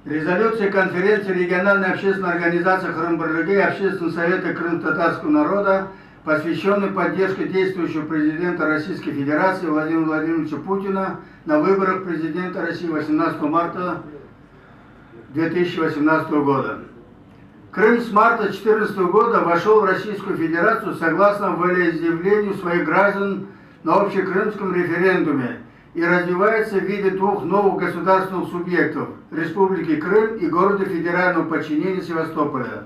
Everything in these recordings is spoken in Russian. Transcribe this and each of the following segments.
Резолюция конференции региональной общественной организации Хрым-Бірлігі и Общественного совета крым-татарского народа, посвященной поддержке действующего президента Российской Федерации Владимира Владимировича Путина на выборах президента России 18 марта 2018 года. Крым с марта 2014 года вошел в Российскую Федерацию согласно волеизъявлению своих граждан на общекрымском референдуме и развивается в виде двух новых государственных субъектов – Республики Крым и города федерального подчинения Севастополя.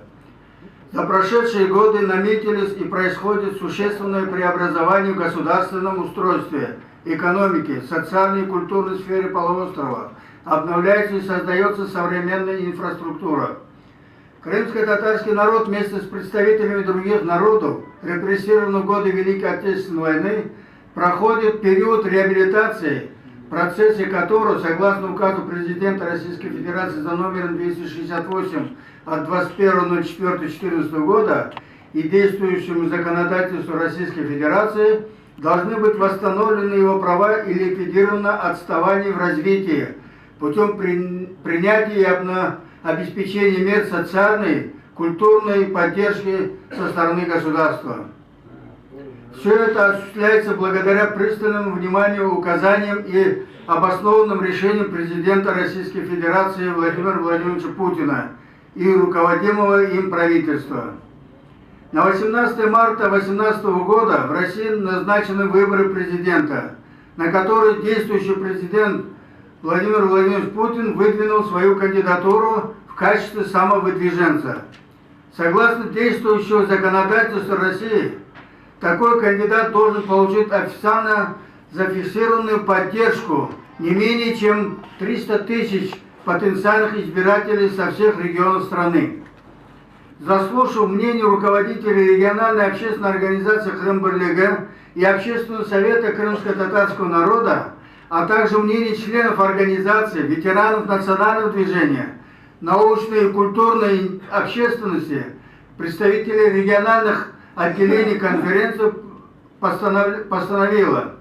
За прошедшие годы наметились и происходит существенное преобразование в государственном устройстве, экономике, социальной и культурной сфере полуострова, обновляется и создается современная инфраструктура. Крымско-татарский народ вместе с представителями других народов, репрессированных в годы Великой Отечественной войны, проходит период реабилитации, в процессе которого, согласно указу президента Российской Федерации за номером 268 от 21.04.2014 года и действующему законодательству Российской Федерации, должны быть восстановлены его права и ликвидировано отставание в развитии путем принятия и обеспечения мер социальной, культурной поддержки со стороны государства. Все это осуществляется благодаря пристальному вниманию, указаниям и обоснованным решениям президента Российской Федерации Владимира Владимировича Путина и руководимого им правительства. На 18 марта 2018 года в России назначены выборы президента, на которые действующий президент Владимир Владимирович Путин выдвинул свою кандидатуру в качестве самовыдвиженца. Согласно действующего законодательства России, такой кандидат должен получить официально зафиксированную поддержку не менее чем 300 тысяч потенциальных избирателей со всех регионов страны. Заслушав мнение руководителей региональной общественной организации Хрым-Бірлігі и Общественного совета крымско-татарского народа, а также мнение членов организации, ветеранов национального движения, научной и культурной общественности, представителей региональных отделений конференции постановила: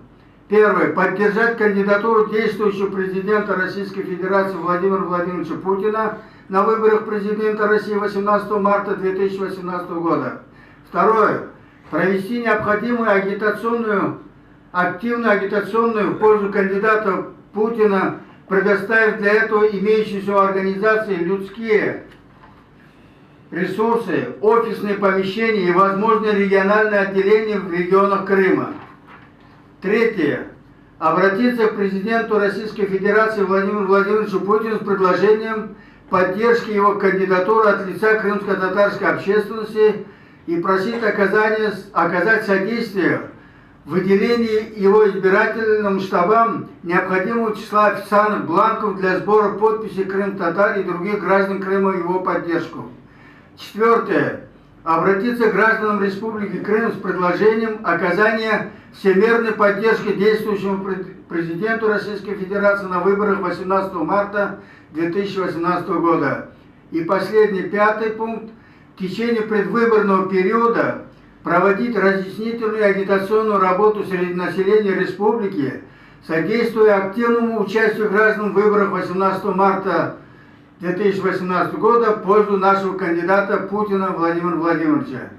первое. Поддержать кандидатуру действующего президента Российской Федерации Владимира Владимировича Путина на выборах президента России 18 марта 2018 года. Второе. Провести необходимую активную агитационную в пользу кандидата Путина, предоставив для этого имеющиеся у организации людские ресурсы, офисные помещения и возможные региональные отделения в регионах Крыма. Третье. Обратиться к президенту Российской Федерации Владимиру Владимировичу Путину с предложением поддержки его кандидатуры от лица крымско-татарской общественности и просить оказать содействие в выделении его избирательным штабам необходимого числа официальных бланков для сбора подписей крым-татар и других граждан Крыма в его поддержку. Четвертое. Обратиться к гражданам Республики Крым с предложением оказания всемирной поддержки действующему президенту Российской Федерации на выборах 18 марта 2018 года. И последний, пятый пункт. В течение предвыборного периода проводить разъяснительную и агитационную работу среди населения республики, содействуя активному участию граждан в выборах 18 марта 2018 года в пользу нашего кандидата Путина Владимира Владимировича.